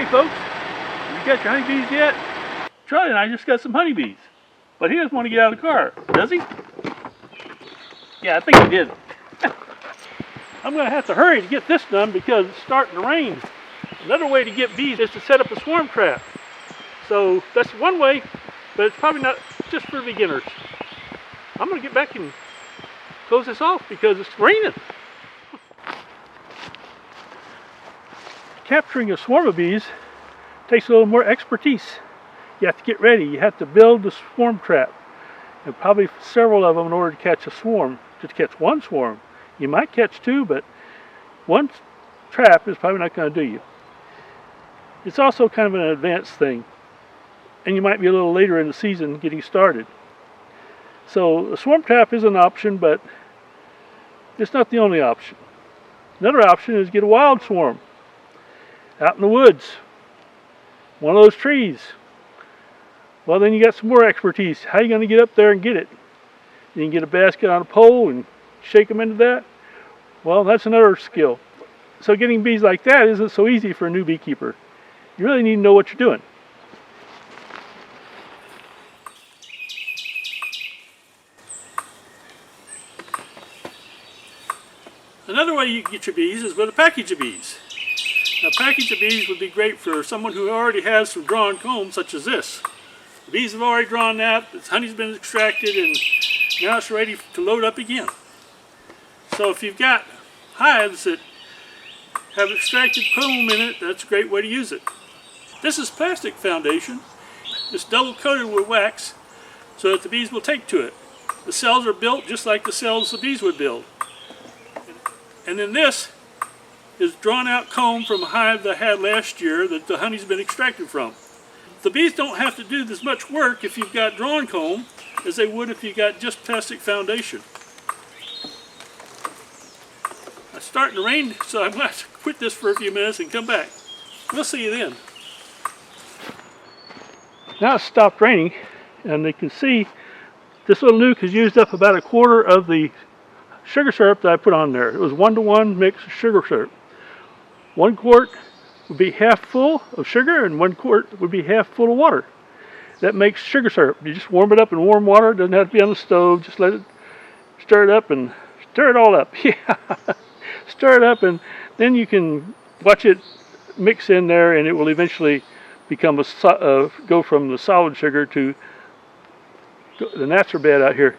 Hey folks, you got your honeybees yet? Charlie and I just got some honeybees, but he doesn't want to get out of the car, does he? Yeah, I think he did. I'm going to have to hurry to get this done because it's starting to rain. Another way to get bees is to set up a swarm trap. So that's one way, but it's probably not just for beginners. I'm going to get back and close this off because it's raining. Capturing a swarm of bees takes a little more expertise. You have to get ready. You have to build the swarm trap, and probably several of them in order to catch a swarm. To catch one swarm, you might catch two, but one trap is probably not going to do you. It's also kind of an advanced thing, and you might be a little later in the season getting started. So a swarm trap is an option, but it's not the only option. Another option is get a wild swarm out in the woods, one of those trees. Well, then you got some more expertise. How are you going to get up there and get it? You can get a basket on a pole and shake them into that. Well, that's another skill. So getting bees like that isn't so easy for a new beekeeper. You really need to know what you're doing. Another way you can get your bees is with a package of bees. Now, a package of bees would be great for someone who already has some drawn comb, such as this. The bees have already drawn that, the honey's been extracted, and now it's ready to load up again. So if you've got hives that have extracted comb in it, that's a great way to use it. This is plastic foundation. It's double coated with wax so that the bees will take to it. The cells are built just like the cells the bees would build. And then this is drawn out comb from a hive that I had last year that the honey's been extracted from. The bees don't have to do as much work if you've got drawn comb as they would if you got just plastic foundation. It's starting to rain, so I'm going to have to quit this for a few minutes and come back. We'll see you then. Now it's stopped raining, and you can see this little nuke has used up about a quarter of the sugar syrup that I put on there. It was 1-to-1 mix of sugar syrup. 1 quart would be half full of sugar and 1 quart would be half full of water. That makes sugar syrup. You just warm it up in warm water. It doesn't have to be on the stove. Just let it stir it up and stir it all up. Yeah, stir it up, and then you can watch it mix in there, and it will eventually become go from the solid sugar to the gnats are bad out here.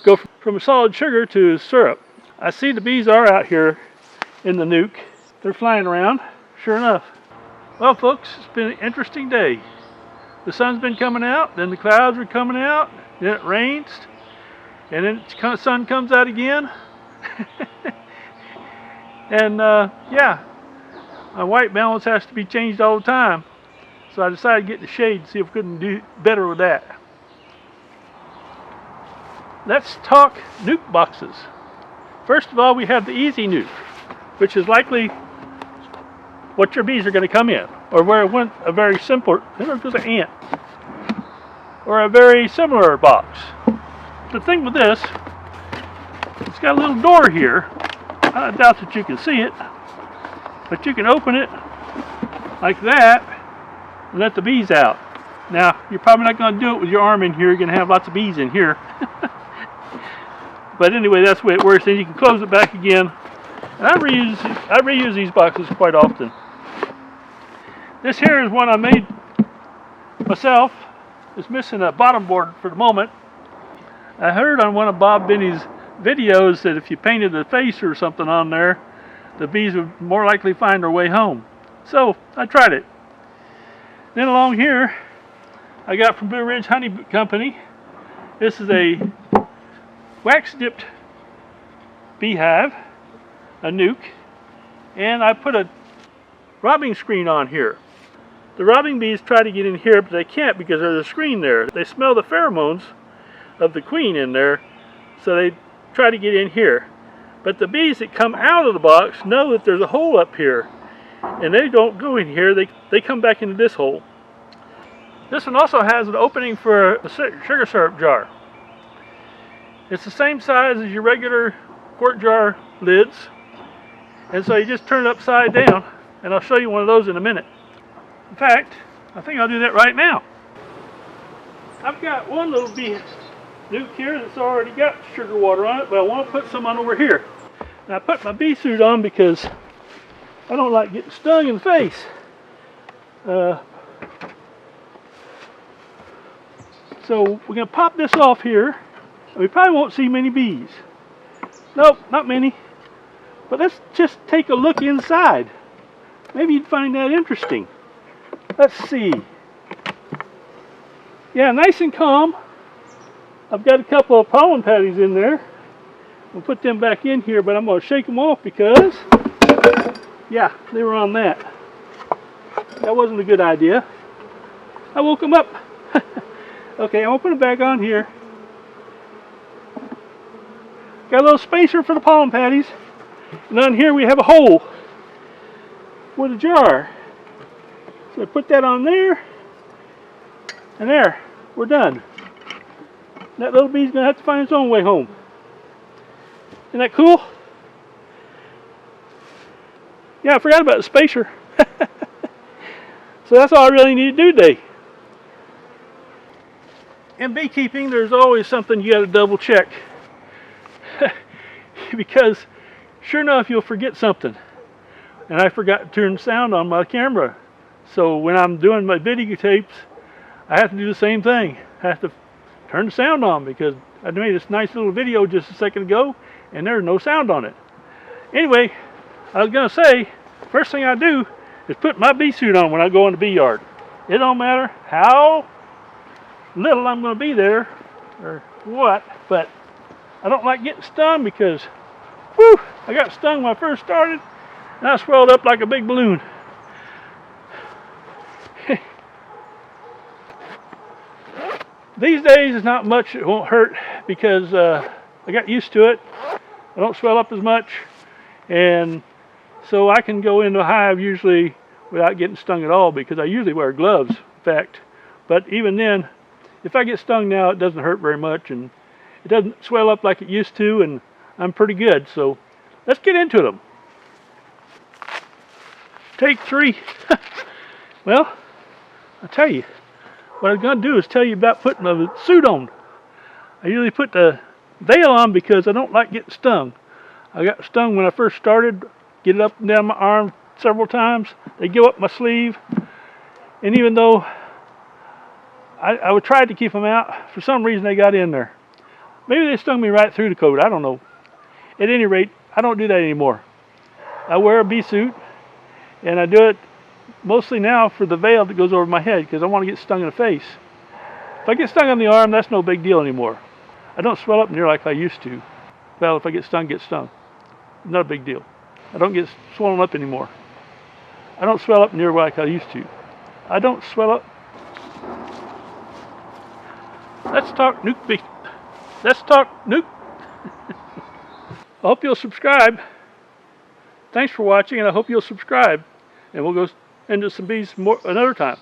Go from a solid sugar to syrup. I see the bees are out here in the nuke. They're flying around, sure enough. Well folks, it's been an interesting day. The sun's been coming out, then the clouds are coming out, then it rains, and then the sun comes out again. And yeah, my white balance has to be changed all the time. So I decided to get in the shade and see if we couldn't do better with that. Let's talk nuke boxes. First of all, we have the easy nuke, which is likely what your bees are going to come in, or where it went a very simple, there goes an ant, or a very similar box. The thing with this, it's got a little door here. I doubt that you can see it, but you can open it like that and let the bees out. Now, you're probably not going to do it with your arm in here. You're going to have lots of bees in here. But anyway, that's the way it works. Then you can close it back again. And I reuse these boxes quite often. This here is one I made myself. It's missing a bottom board for the moment. I heard on one of Bob Binney's videos that if you painted a face or something on there, the bees would more likely find their way home. So I tried it. Then along here, I got from Blue Ridge Honey Company. This is a wax-dipped beehive, a nuke, and I put a robbing screen on here. The robbing bees try to get in here, but they can't because there's a screen there. They smell the pheromones of the queen in there, so they try to get in here. But the bees that come out of the box know that there's a hole up here, and they don't go in here. They come back into this hole. This one also has an opening for a sugar syrup jar. It's the same size as your regular quart jar lids, and so you just turn it upside down, and I'll show you one of those in a minute. In fact, I think I'll do that right now. I've got one little bee nuke here that's already got sugar water on it, but I want to put some on over here. And I put my bee suit on because I don't like getting stung in the face. So we're going to pop this off here. We probably won't see many bees. Nope, not many. But let's just take a look inside. Maybe you'd find that interesting. Let's see. Yeah, nice and calm. I've got a couple of pollen patties in there. We'll put them back in here, but I'm going to shake them off because, yeah, they were on that. That wasn't a good idea. I woke them up. Okay, I'm going to put them back on here. Got a little spacer for the pollen patties. And on here we have a hole with a jar. So I put that on there. And there, we're done. That little bee's going to have to find its own way home. Isn't that cool? Yeah, I forgot about the spacer. So that's all I really need to do today. In beekeeping, there's always something you got to double check. Because sure enough, you'll forget something. And I forgot to turn sound on my camera. So when I'm doing my video tapes, I have to do the same thing. I have to turn the sound on because I made this nice little video just a second ago and there's no sound on it. Anyway, I was going to say, first thing I do is put my bee suit on when I go in the bee yard. It don't matter how little I'm going to be there or what, but I don't like getting stung because, whew, I got stung when I first started and I swelled up like a big balloon. These days it's not much, it won't hurt because I got used to it. I don't swell up as much, and so I can go into a hive usually without getting stung at all because I usually wear gloves, in fact. But even then, if I get stung now, it doesn't hurt very much and it doesn't swell up like it used to, and I'm pretty good. So let's get into them. Take 3. Well, I'll tell you, what I'm going to do is tell you about putting the suit on. I usually put the veil on because I don't like getting stung. I got stung when I first started, get it up and down my arm several times. They go up my sleeve, and even though I would try to keep them out, for some reason they got in there. Maybe they stung me right through the coat, I don't know. At any rate, I don't do that anymore. I wear a bee suit, and I do it mostly now for the veil that goes over my head because I want to get stung in the face. If I get stung on the arm, that's no big deal anymore. I don't swell up near like I used to. Well, if I get stung, get stung. Not a big deal. I don't get swollen up anymore. I don't swell up near like I used to. I don't swell up. Let's talk nuke. Let's talk nuke. I hope you'll subscribe. Thanks for watching, and I hope you'll subscribe. And we'll go into some bees more another time.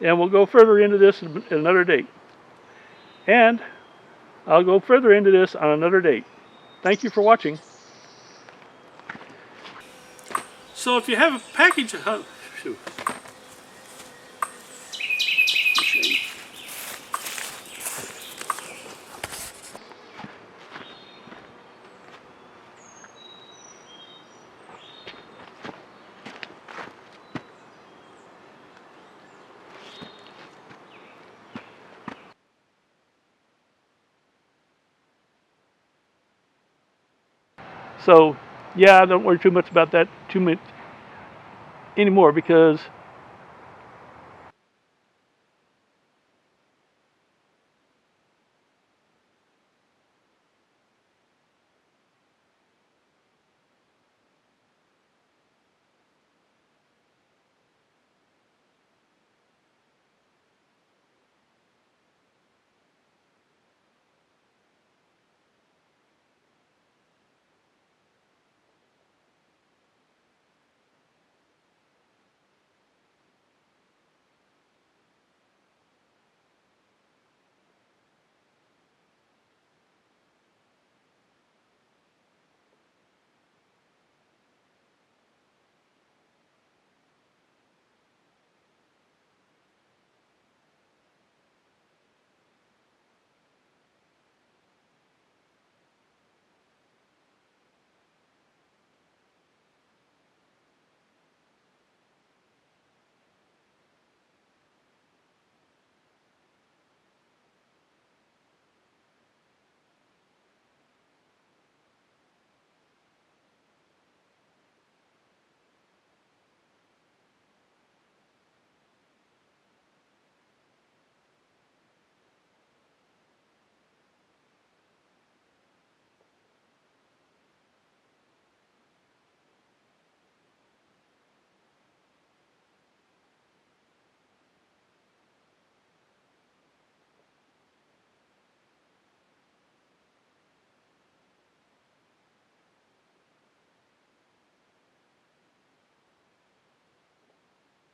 And we'll go further into this at another date. And I'll go further into this on another date. Thank you for watching. So if you have a package of... shoot. So, yeah, I don't worry too much about that anymore because